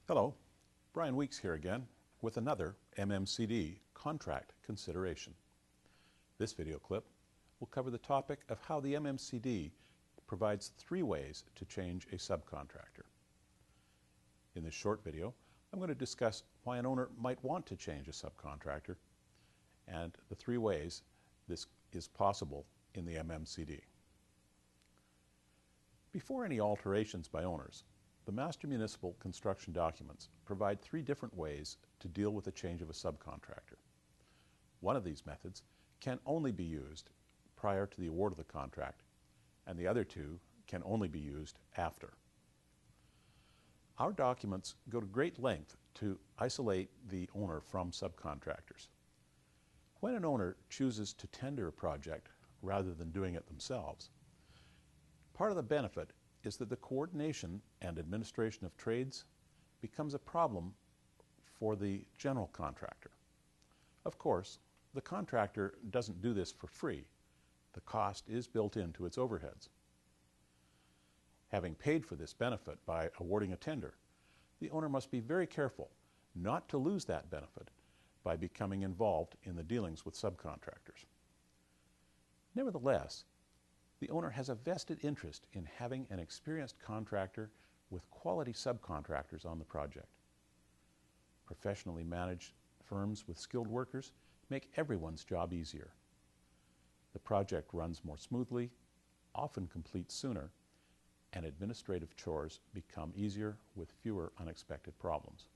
Hello, Brian Weeks here again with another MMCD contract consideration. This video clip will cover the topic of how the MMCD provides 3 ways to change a subcontractor. In this short video, I'm going to discuss why an owner might want to change a subcontractor and the 3 ways this is possible in the MMCD. Before any alterations by owners, the Master Municipal Construction Documents provide 3 different ways to deal with the change of a subcontractor. One of these methods can only be used prior to the award of the contract, and the other 2 can only be used after. Our documents go to great length to isolate the owner from subcontractors. When an owner chooses to tender a project rather than doing it themselves, part of the benefit is that the coordination and administration of trades becomes a problem for the general contractor. Of course, the contractor doesn't do this for free. The cost is built into its overheads. Having paid for this benefit by awarding a tender, the owner must be very careful not to lose that benefit by becoming involved in the dealings with subcontractors. Nevertheless, the owner has a vested interest in having an experienced contractor with quality subcontractors on the project. Professionally managed firms with skilled workers make everyone's job easier. The project runs more smoothly, often completes sooner, and administrative chores become easier with fewer unexpected problems.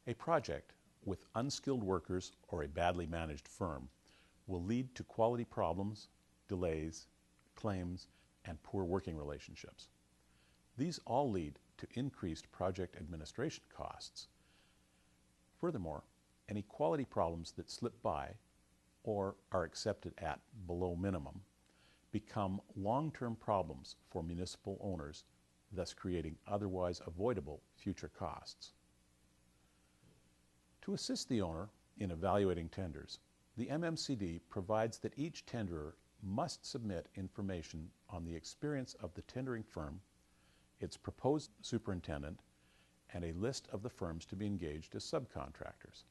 A project with unskilled workers or a badly managed firm will lead to quality problems, delays, claims, and poor working relationships. These all lead to increased project administration costs. Furthermore, any quality problems that slip by or are accepted at below minimum become long-term problems for municipal owners, thus creating otherwise avoidable future costs. To assist the owner in evaluating tenders, the MMCD provides that each tenderer must submit information on the experience of the tendering firm, its proposed superintendent, and a list of the firms to be engaged as subcontractors.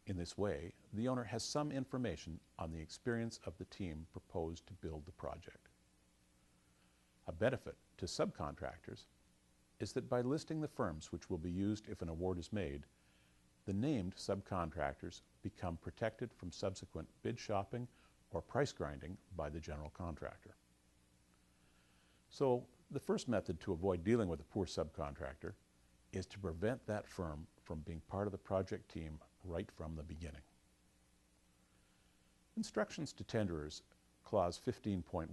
In this way, the owner has some information on the experience of the team proposed to build the project. A benefit to subcontractors is that by listing the firms which will be used if an award is made, the named subcontractors become protected from subsequent bid shopping or price grinding by the general contractor. So, the first method to avoid dealing with a poor subcontractor is to prevent that firm from being part of the project team right from the beginning. Instructions to tenderers, Clause 15.1,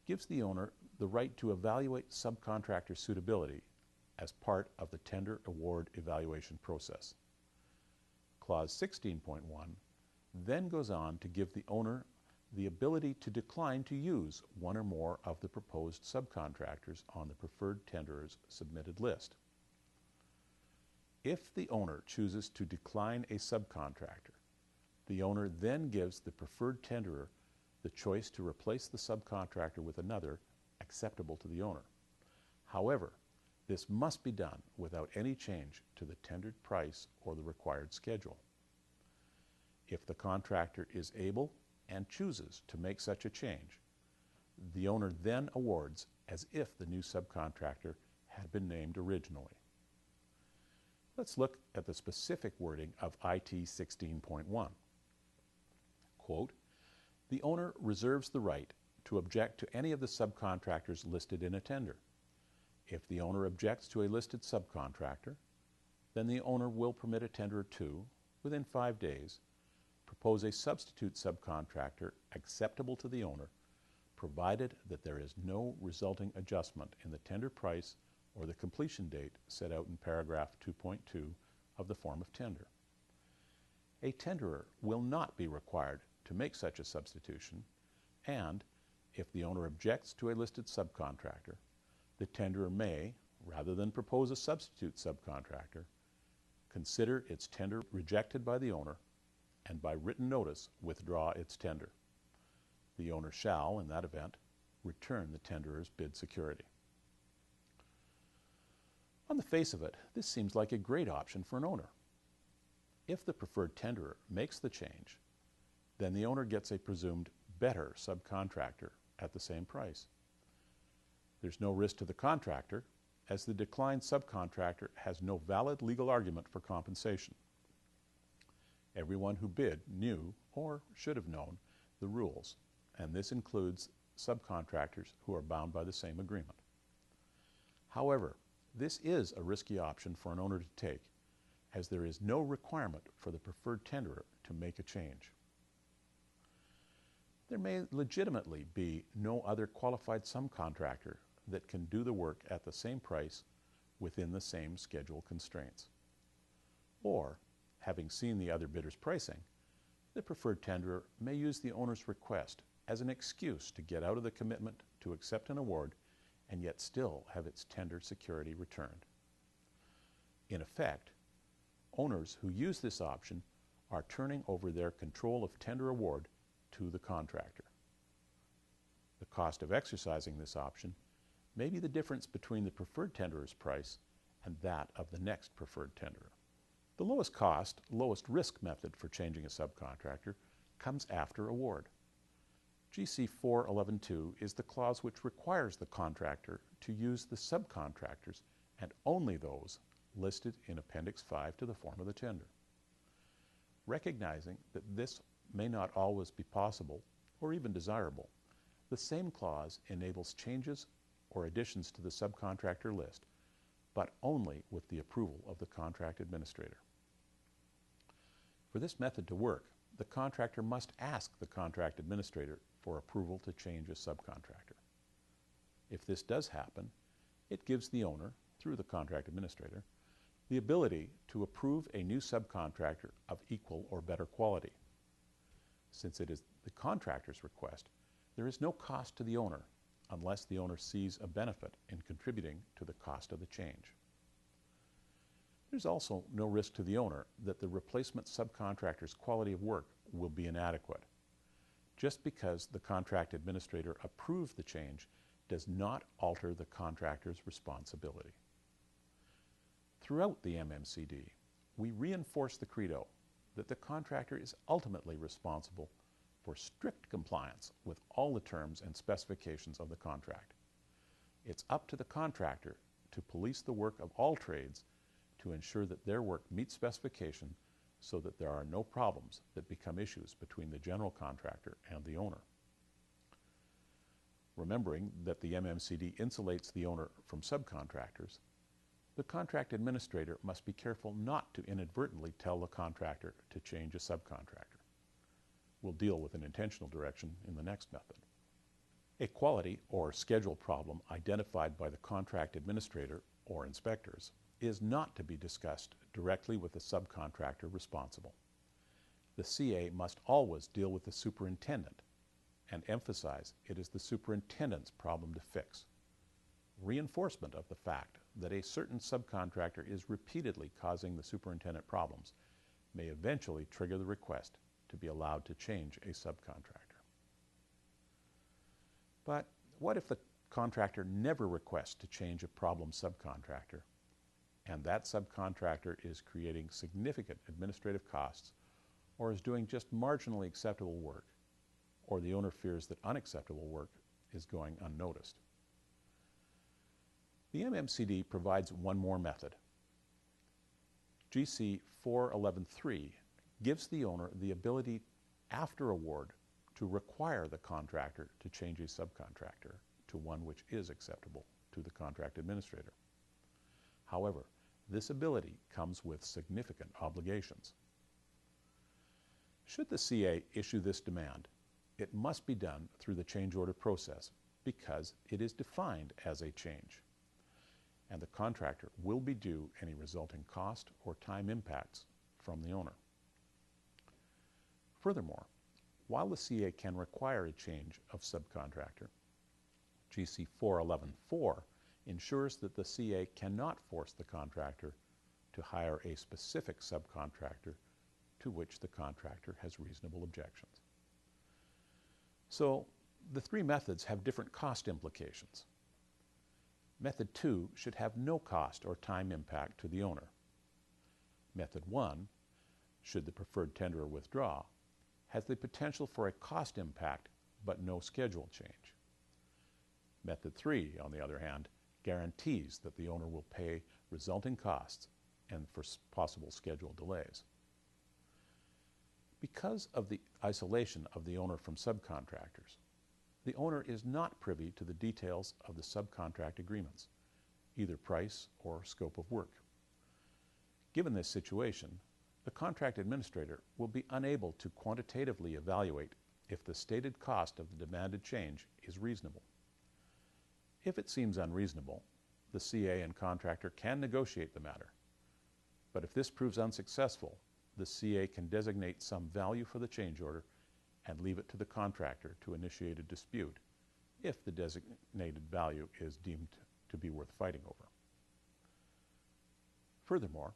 gives the owner the right to evaluate subcontractor suitability as part of the tender award evaluation process. Clause 16.1 then goes on to give the owner the ability to decline to use one or more of the proposed subcontractors on the preferred tenderer's submitted list. If the owner chooses to decline a subcontractor, the owner then gives the preferred tenderer the choice to replace the subcontractor with another acceptable to the owner. However, this must be done without any change to the tendered price or the required schedule. If the contractor is able and chooses to make such a change, the owner then awards as if the new subcontractor had been named originally. Let's look at the specific wording of IT 16.1. Quote, "The owner reserves the right to object to any of the subcontractors listed in a tender. If the owner objects to a listed subcontractor, then the owner will permit a tenderer to, within 5 days, propose a substitute subcontractor acceptable to the owner, provided that there is no resulting adjustment in the tender price or the completion date set out in paragraph 2.2 of the form of tender. A tenderer will not be required to make such a substitution, and if the owner objects to a listed subcontractor, the tenderer may, rather than propose a substitute subcontractor, consider its tender rejected by the owner and by written notice withdraw its tender. The owner shall, in that event, return the tenderer's bid security. On the face of it, this seems like a great option for an owner. If the preferred tenderer makes the change, then the owner gets a presumed better subcontractor at the same price. There's no risk to the contractor, as the declined subcontractor has no valid legal argument for compensation. Everyone who bid knew, or should have known, the rules, and this includes subcontractors who are bound by the same agreement. However, this is a risky option for an owner to take, as there is no requirement for the preferred tenderer to make a change. There may legitimately be no other qualified subcontractor that can do the work at the same price within the same schedule constraints. Or, having seen the other bidder's pricing, the preferred tenderer may use the owner's request as an excuse to get out of the commitment to accept an award and yet still have its tender security returned. In effect, owners who use this option are turning over their control of tender award to the contractor. The cost of exercising this option may be the difference between the preferred tenderer's price and that of the next preferred tenderer. The lowest cost, lowest risk method for changing a subcontractor comes after award. GC 411.2 is the clause which requires the contractor to use the subcontractors and only those listed in Appendix 5 to the form of the tender. Recognizing that this may not always be possible or even desirable, the same clause enables changes or additions to the subcontractor list, but only with the approval of the contract administrator. For this method to work, the contractor must ask the contract administrator for approval to change a subcontractor. If this does happen, it gives the owner, through the contract administrator, the ability to approve a new subcontractor of equal or better quality. Since it is the contractor's request, there is no cost to the owner unless the owner sees a benefit in contributing to the cost of the change. There's also no risk to the owner that the replacement subcontractor's quality of work will be inadequate. Just because the contract administrator approved the change does not alter the contractor's responsibility. Throughout the MMCD, we reinforce the credo that the contractor is ultimately responsible for strict compliance with all the terms and specifications of the contract. It's up to the contractor to police the work of all trades to ensure that their work meets specification so that there are no problems that become issues between the general contractor and the owner. Remembering that the MMCD insulates the owner from subcontractors, the contract administrator must be careful not to inadvertently tell the contractor to change a subcontractor. We'll deal with an intentional direction in the next method. A quality or schedule problem identified by the contract administrator or inspectors is not to be discussed directly with the subcontractor responsible. The CA must always deal with the superintendent and emphasize it is the superintendent's problem to fix. Reinforcement of the fact that a certain subcontractor is repeatedly causing the superintendent problems may eventually trigger the request to be allowed to change a subcontractor. But what if the contractor never requests to change a problem subcontractor, and that subcontractor is creating significant administrative costs or is doing just marginally acceptable work, or the owner fears that unacceptable work is going unnoticed? The MMCD provides one more method. GC 411.3 gives the owner the ability after award to require the contractor to change a subcontractor to one which is acceptable to the contract administrator. However, this ability comes with significant obligations. Should the CA issue this demand, it must be done through the change order process because it is defined as a change, and the contractor will be due any resulting cost or time impacts from the owner. Furthermore, while the CA can require a change of subcontractor, GC 411.4 ensures that the CA cannot force the contractor to hire a specific subcontractor to which the contractor has reasonable objections. So the three methods have different cost implications. Method 2 should have no cost or time impact to the owner. Method 1, should the preferred tenderer withdraw, has the potential for a cost impact but no schedule change. Method 3, on the other hand, guarantees that the owner will pay resulting costs and for possible schedule delays. Because of the isolation of the owner from subcontractors, the owner is not privy to the details of the subcontract agreements, either price or scope of work. Given this situation, the contract administrator will be unable to quantitatively evaluate if the stated cost of the demanded change is reasonable. If it seems unreasonable, the CA and contractor can negotiate the matter. But if this proves unsuccessful, the CA can designate some value for the change order and leave it to the contractor to initiate a dispute if the designated value is deemed to be worth fighting over. Furthermore,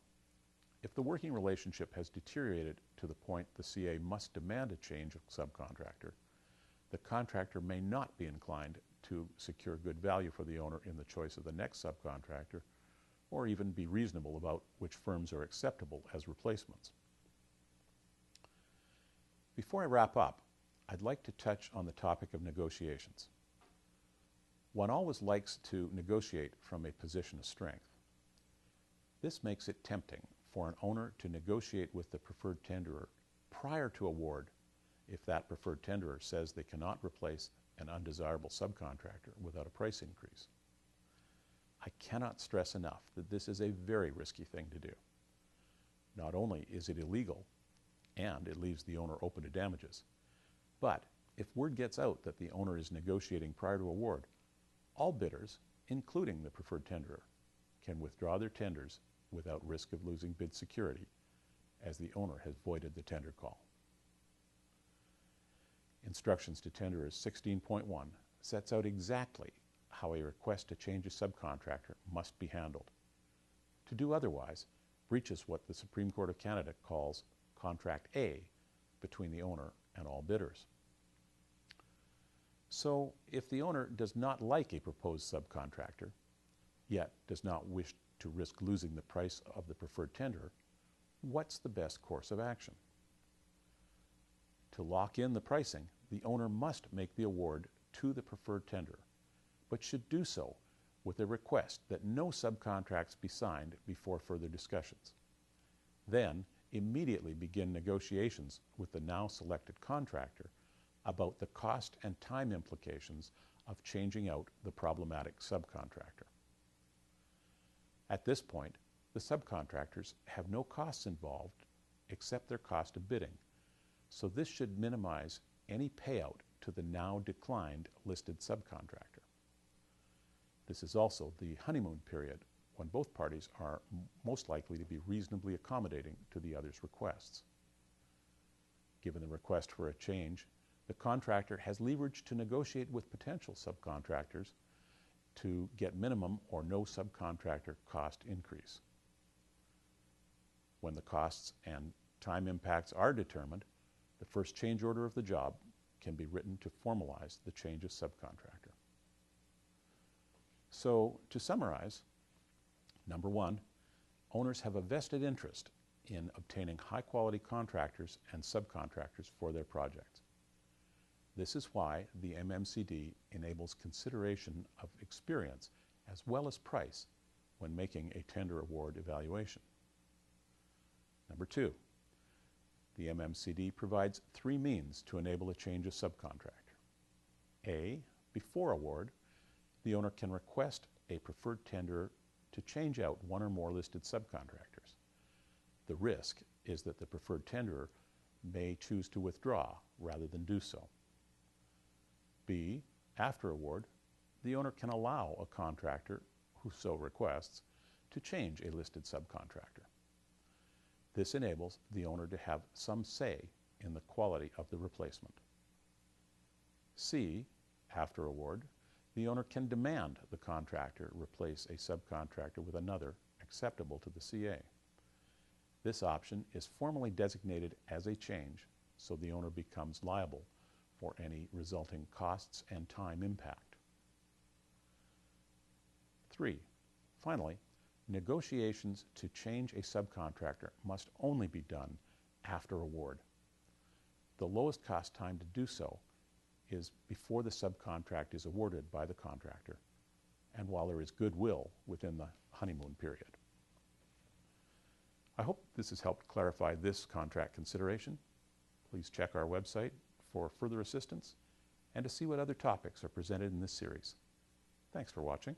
if the working relationship has deteriorated to the point the CA must demand a change of subcontractor, the contractor may not be inclined to secure good value for the owner in the choice of the next subcontractor, or even be reasonable about which firms are acceptable as replacements. Before I wrap up, I'd like to touch on the topic of negotiations. One always likes to negotiate from a position of strength. This makes it tempting for an owner to negotiate with the preferred tenderer prior to award if that preferred tenderer says they cannot replace an undesirable subcontractor without a price increase. I cannot stress enough that this is a very risky thing to do. Not only is it illegal, and it leaves the owner open to damages, but if word gets out that the owner is negotiating prior to award, all bidders, including the preferred tenderer, can withdraw their tenders without risk of losing bid security, as the owner has voided the tender call. Instructions to Tenderers 16.1 sets out exactly how a request to change a subcontractor must be handled. To do otherwise breaches what the Supreme Court of Canada calls Contract A between the owner and all bidders. So, if the owner does not like a proposed subcontractor, yet does not wish to risk losing the price of the preferred tenderer, what's the best course of action? To lock in the pricing, the owner must make the award to the preferred tenderer, but should do so with a request that no subcontracts be signed before further discussions. Then, immediately begin negotiations with the now selected contractor about the cost and time implications of changing out the problematic subcontractor. At this point, the subcontractors have no costs involved except their cost of bidding, so this should minimize any payout to the now declined listed subcontractor. This is also the honeymoon period when both parties are most likely to be reasonably accommodating to the other's requests. Given the request for a change, the contractor has leverage to negotiate with potential subcontractors to get minimum or no subcontractor cost increase. When the costs and time impacts are determined, the first change order of the job can be written to formalize the change of subcontractor. So, to summarize, number one, owners have a vested interest in obtaining high-quality contractors and subcontractors for their projects. This is why the MMCD enables consideration of experience as well as price when making a tender award evaluation. Number two, the MMCD provides three means to enable a change of subcontractor. A, before award, the owner can request a preferred tenderer to change out one or more listed subcontractors. The risk is that the preferred tenderer may choose to withdraw rather than do so. B, after award, the owner can allow a contractor who so requests to change a listed subcontractor. This enables the owner to have some say in the quality of the replacement. C, after award, the owner can demand the contractor replace a subcontractor with another acceptable to the CA. This option is formally designated as a change, so the owner becomes liable for any resulting costs and time impact. 3. Finally, negotiations to change a subcontractor must only be done after award. The lowest cost time to do so is before the subcontract is awarded by the contractor and while there is goodwill within the honeymoon period. I hope this has helped clarify this contract consideration. Please check our website for further assistance and to see what other topics are presented in this series. Thanks for watching.